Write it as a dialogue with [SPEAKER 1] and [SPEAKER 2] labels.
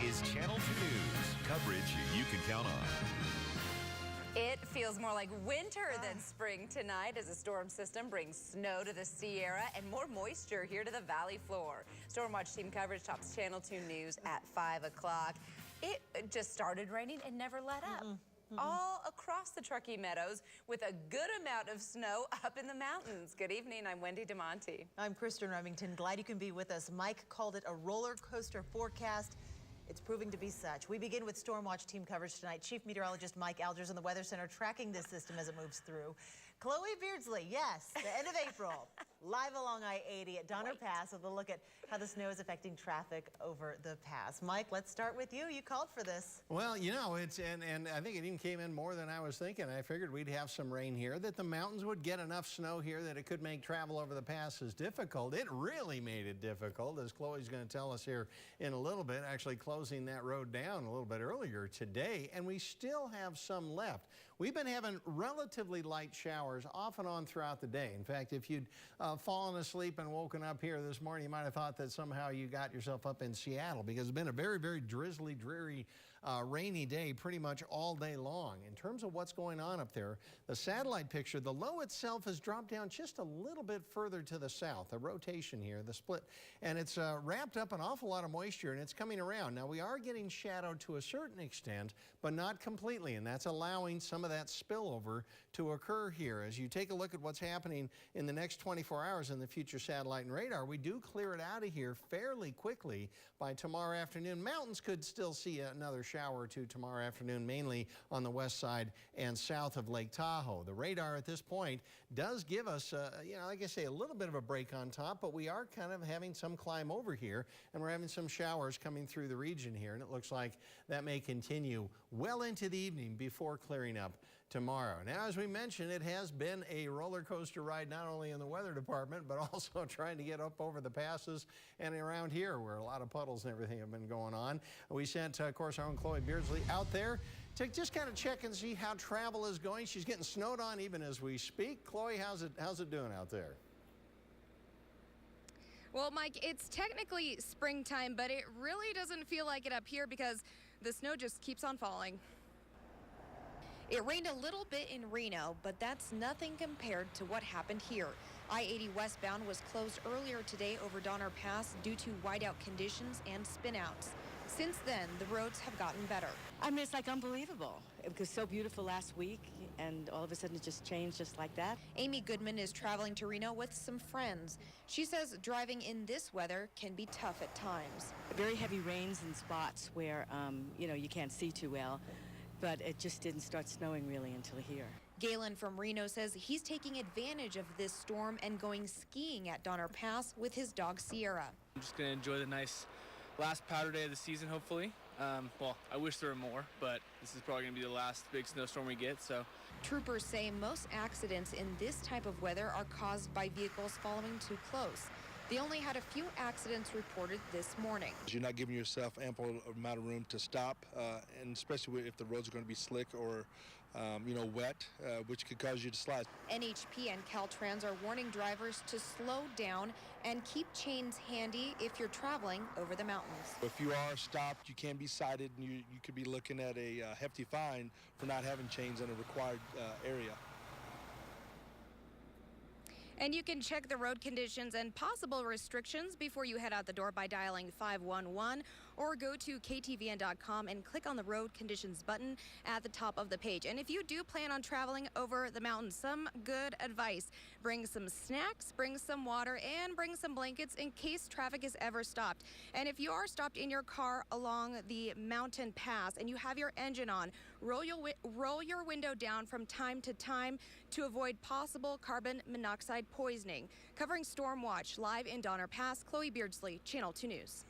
[SPEAKER 1] is Channel 2 News. Coverage you can count on.
[SPEAKER 2] It feels more like winter than spring tonight as a storm system brings snow to the Sierra and more moisture here to the valley floor. Stormwatch team coverage tops Channel 2 News at 5 o'clock. It just started raining and never let up. All across the Truckee Meadows with a good amount of snow up in the mountains. Good evening, I'm Wendy DeMonte.
[SPEAKER 3] I'm Kristen Remington. Glad you can be with us. Mike called it a roller coaster forecast. It's proving to be such. We begin with Stormwatch team coverage tonight. Chief Meteorologist Mike Algers in the Weather Center tracking this system as it moves through. Chloe Beardsley, yes, the end of April, live along I-80 at Donner Pass with a look at how the snow is affecting traffic over the pass. Mike, let's start with you. You called for this.
[SPEAKER 4] Well, you know, and I think it even came in more than I was thinking. I figured we'd have some rain here, that the mountains would get enough snow here that it could make travel over the passes difficult. It really made it difficult, as Chloe's going to tell us here in a little bit, actually closing that road down a little bit earlier today, and we still have some left. We've been having relatively light showers off and on throughout the day. In fact, if you'd fallen asleep and woken up here this morning, you might have thought that somehow you got yourself up in Seattle, because it's been a very, very drizzly, dreary, rainy day pretty much all day long. In terms of what's going on up there, the satellite picture, the low itself has dropped down just a little bit further to the south, the rotation here, the split, and it's wrapped up an awful lot of moisture, and it's coming around. Now, we are getting shadowed to a certain extent, but not completely, and that's allowing some of that spillover to occur here. As you take a look at what's happening in the next 24 hours in the future satellite and radar, we do clear it out of here fairly quickly by tomorrow afternoon. Mountains could still see another shower or two tomorrow afternoon, mainly on the west side and south of Lake Tahoe. The radar at this point does give us, you know, like I say, a little bit of a break on top, but we are kind of having some climb over here, and we're having some showers coming through the region here, and it looks like that may continue well into the evening before clearing up tomorrow. Now, as we mentioned, it has been a roller coaster ride, not only in the weather department, but also trying to get up over the passes and around here where a lot of puddles and everything have been going on. We sent, of course, our own Chloe Beardsley out there to just kind of check and see how travel is going. She's getting snowed on even as we speak. Chloe, how's it doing out there?
[SPEAKER 5] Well, Mike, it's technically springtime, but it really doesn't feel like it up here because the snow just keeps on falling. It rained a little bit in Reno, but that's nothing compared to what happened here. I-80 westbound was closed earlier today over Donner Pass due to whiteout conditions and spinouts. Since then, the roads have gotten better.
[SPEAKER 6] I mean, it's like unbelievable. It was so beautiful last week, and all of a sudden it just changed just like that.
[SPEAKER 5] Amy Goodman is traveling to Reno with some friends. She says driving in this weather can be tough at times.
[SPEAKER 6] Very heavy rains in spots where, you know, you can't see too well, but it just didn't start snowing really until here.
[SPEAKER 5] Galen from Reno says he's taking advantage of this storm and going skiing at Donner Pass with his dog Sierra.
[SPEAKER 7] I'm just going to enjoy the nice last powder day of the season, hopefully. Well, I wish there were more, but this is probably going to be the last big snowstorm we get, so.
[SPEAKER 5] Troopers say most accidents in this type of weather are caused by vehicles following too close. They only had a few accidents reported this morning.
[SPEAKER 8] You're not giving yourself ample amount of room to stop, and especially if the roads are going to be slick or, you know, wet, which could cause you to slide.
[SPEAKER 5] NHP and Caltrans are warning drivers to slow down and keep chains handy if you're traveling over the mountains.
[SPEAKER 8] If you are stopped, you can be cited, and you could be looking at a hefty fine for not having chains in a required area.
[SPEAKER 5] And you can check the road conditions and possible restrictions before you head out the door by dialing 511 or go to ktvn.com and click on the road conditions button at the top of the page. And if you do plan on traveling over the mountains, some good advice. Bring some snacks, bring some water, and bring some blankets in case traffic is ever stopped. And if you are stopped in your car along the mountain pass and you have your engine on, roll your window down from time to time to avoid possible carbon monoxide poisoning. Covering Stormwatch live in Donner Pass, Chloe Beardsley, Channel 2 News.